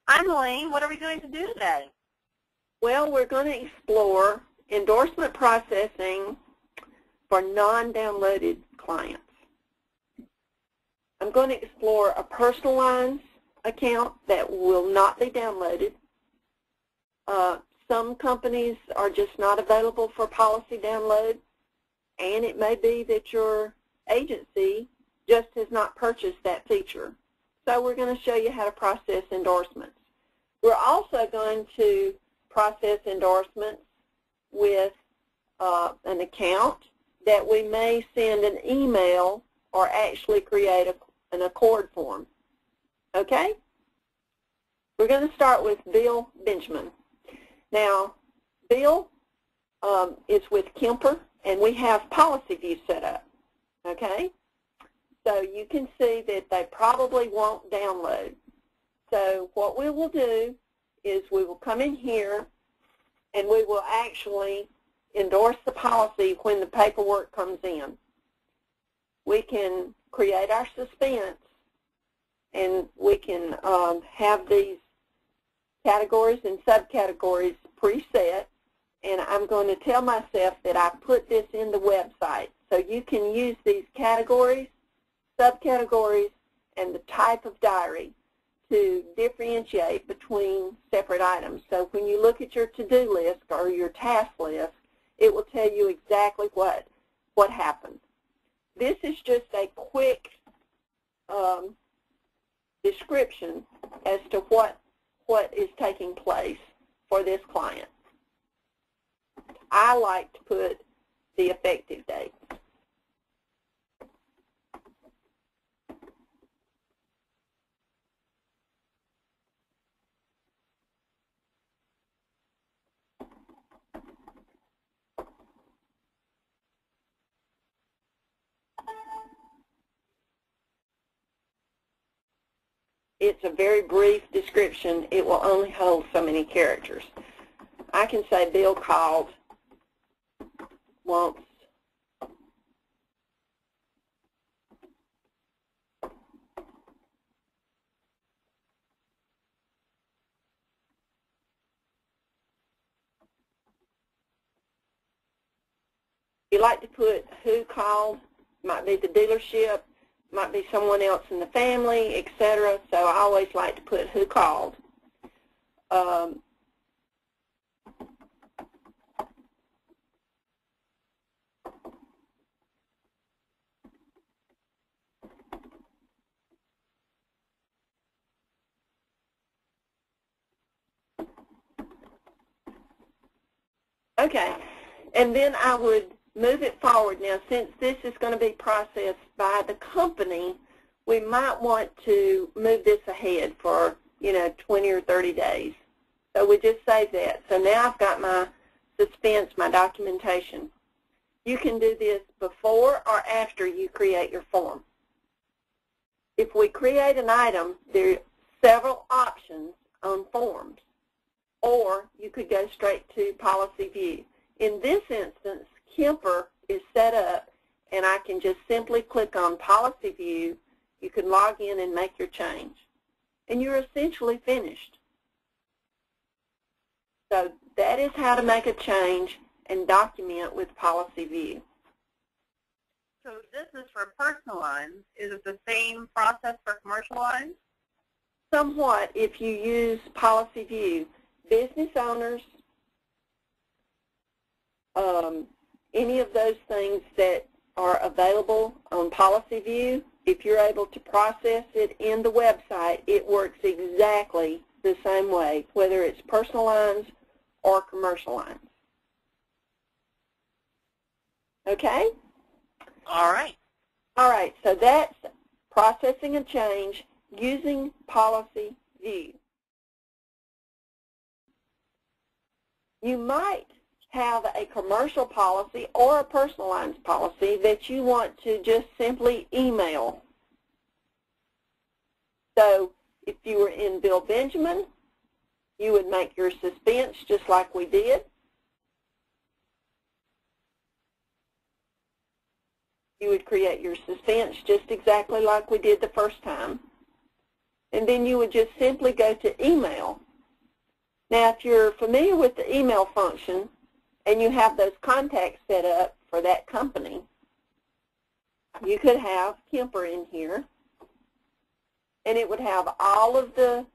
I'm Elaine. What are we going to do today? Well, we're going to explore endorsement processing for non-downloaded clients. I'm going to explore a personal lines account that will not be downloaded. Some companies are just not available for policy download, and it may be that your agency just has not purchased that feature. So we're going to show you how to process endorsements. We're also going to process endorsements with an account that we may send an email or actually create an accord form. Okay? We're going to start with Bill Benjamin. Now, Bill is with Kemper, and we have Policy View set up. Okay? So you can see that they probably won't download. So what we will do is we will come in here and we will actually endorse the policy when the paperwork comes in. We can create our suspense, and we can have these categories and subcategories preset, and I'm going to tell myself that I put this in the website. So you can use these categories, subcategories, and the type of diary to differentiate between separate items. So when you look at your to-do list or your task list, it will tell you exactly what happened. This is just a quick description as to what is taking place for this client. I like to put the effective date. It's a very brief description. It will only hold so many characters. I can say Bill called once. You like to put who called, might be the dealership, might be someone else in the family, etc. So I always like to put who called. Okay, and then I would move it forward. Now, since this is going to be processed by the company, we might want to move this ahead for, 20 or 30 days. So we just save that. So now I've got my suspense, my documentation. You can do this before or after you create your form. If we create an item, there are several options on forms, or you could go straight to Policy View. In this instance, Kemper is set up, and I can just simply click on Policy View. You can log in and make your change, and you're essentially finished. So that is how to make a change and document with Policy View. So this is for personal lines. Is it the same process for commercial lines? Somewhat, if you use Policy View. Business owners, any of those things that are available on Policy View, if you're able to process it in the website, it works exactly the same way, whether it's personal lines or commercial lines. Okay? All right. All right, so that's processing a change using Policy View. You might have a commercial policy or a personal lines policy that you want to just simply email. So if you were in Bill Benjamin, you would make your suspense just like we did. You would create your suspense just exactly like we did the first time. and then you would just simply go to email. Now, if you're familiar with the email function and you have those contacts set up for that company, you could have Kemper in here, and it would have all of the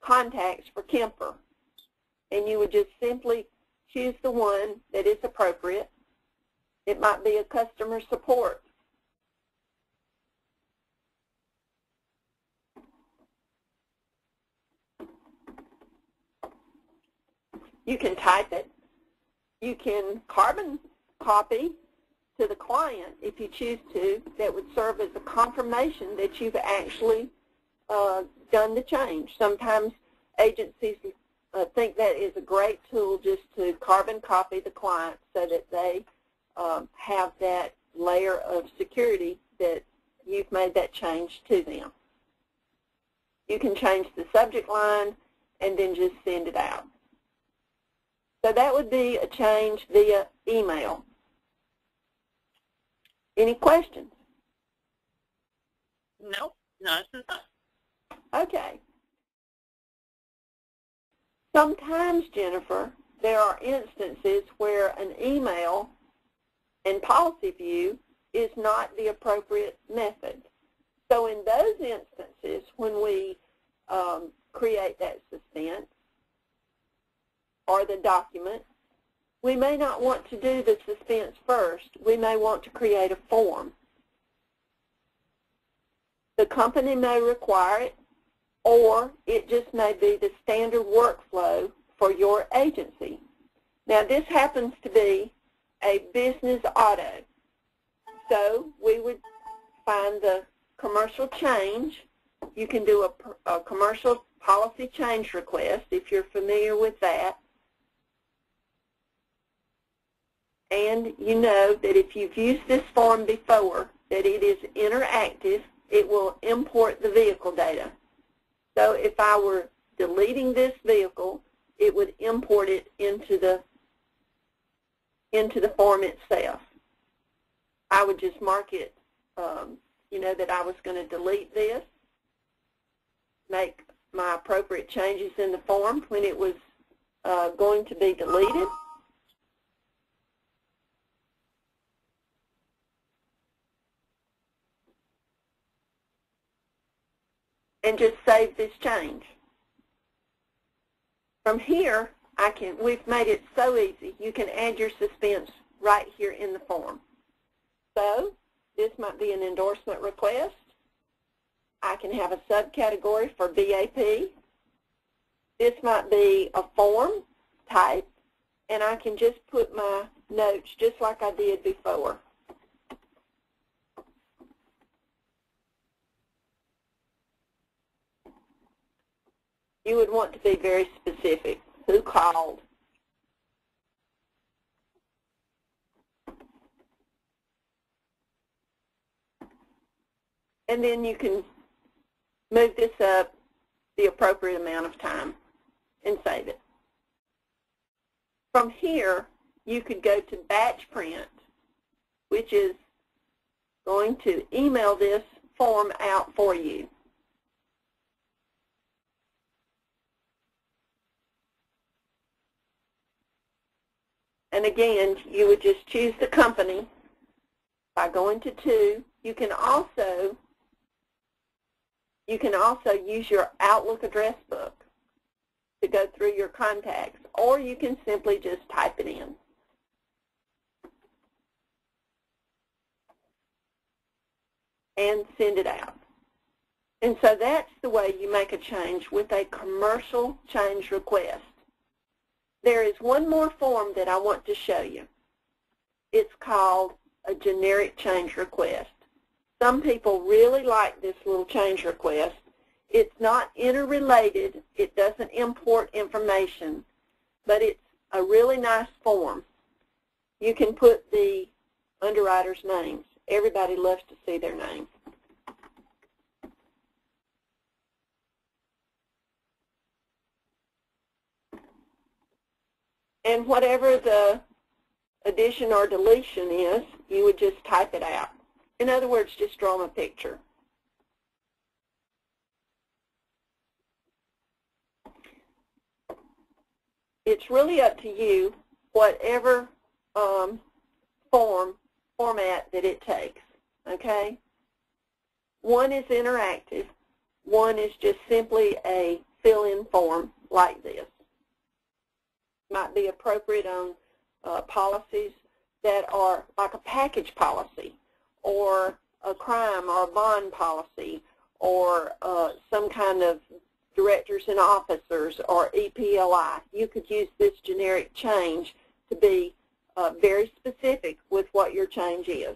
contacts for Kemper. And you would just simply choose the one that is appropriate. It might be a customer support. You can type it. You can carbon copy to the client if you choose to. That would serve as a confirmation that you've actually done the change. Sometimes agencies think that is a great tool just to carbon copy the client so that they have that layer of security that you've made that change to them. You can change the subject line and then just send it out. So that would be a change via email. Any questions? Nope, not at this time. Okay. Sometimes, Jennifer, there are instances where an email and policy view is not the appropriate method. So in those instances, when we create that suspense or the document, we may not want to do the suspense first. We may want to create a form. The company may require it, or it just may be the standard workflow for your agency. Now, this happens to be a business auto. So we would find the commercial change. You can do a commercial policy change request if you're familiar with that. And you know that if you've used this form before, that it is interactive. It will import the vehicle data. So if I were deleting this vehicle, it would import it into the form itself. I would just mark it, you know, that I was going to delete this, make my appropriate changes in the form when it was going to be deleted. And just save this change. From here, we've made it so easy. You can add your suspense right here in the form. So this might be an endorsement request. I can have a subcategory for BAP. This might be a form type, and I can just put my notes just like I did before. You would want to be very specific. Who called? And then you can move this up the appropriate amount of time and save it. From here, you could go to batch print, which is going to email this form out for you. And again, you would just choose the company by going to 2. You can also use your Outlook address book to go through your contacts, or you can simply just type it in. And send it out. And so that's the way you make a change with a commercial change request. There is one more form that I want to show you. It's called a generic change request. Some people really like this little change request. It's not interrelated. It doesn't import information, but it's a really nice form. You can put the underwriters' names. Everybody loves to see their name. And whatever the addition or deletion is, you would just type it out. In other words, just draw them a picture. it's really up to you, whatever format that it takes, okay? One is interactive. One is just simply a fill-in form like this. Might be appropriate on policies that are like a package policy or a crime or a bond policy or some kind of directors and officers or EPLI. You could use this generic change to be very specific with what your change is.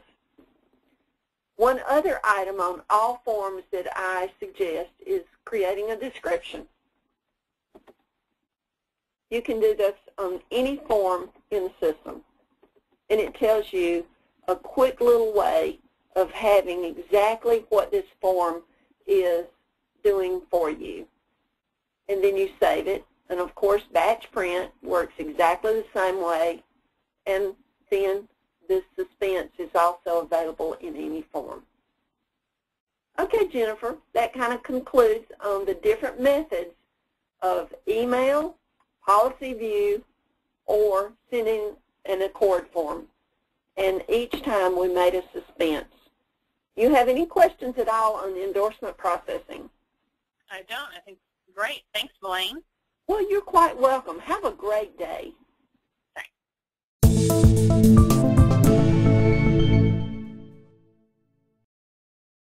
One other item on all forms that I suggest is creating a description. You can do this on any form in the system, and it tells you a quick little way of having exactly what this form is doing for you. And then you save it, and of course batch print works exactly the same way, and then this suspense is also available in any form. Okay, Jennifer, that kind of concludes on the different methods of email, policy view, or sending an accord form. And each time we made a suspense. You have any questions at all on the endorsement processing? I don't. I think great. Thanks, Blaine. Well, you're quite welcome. Have a great day.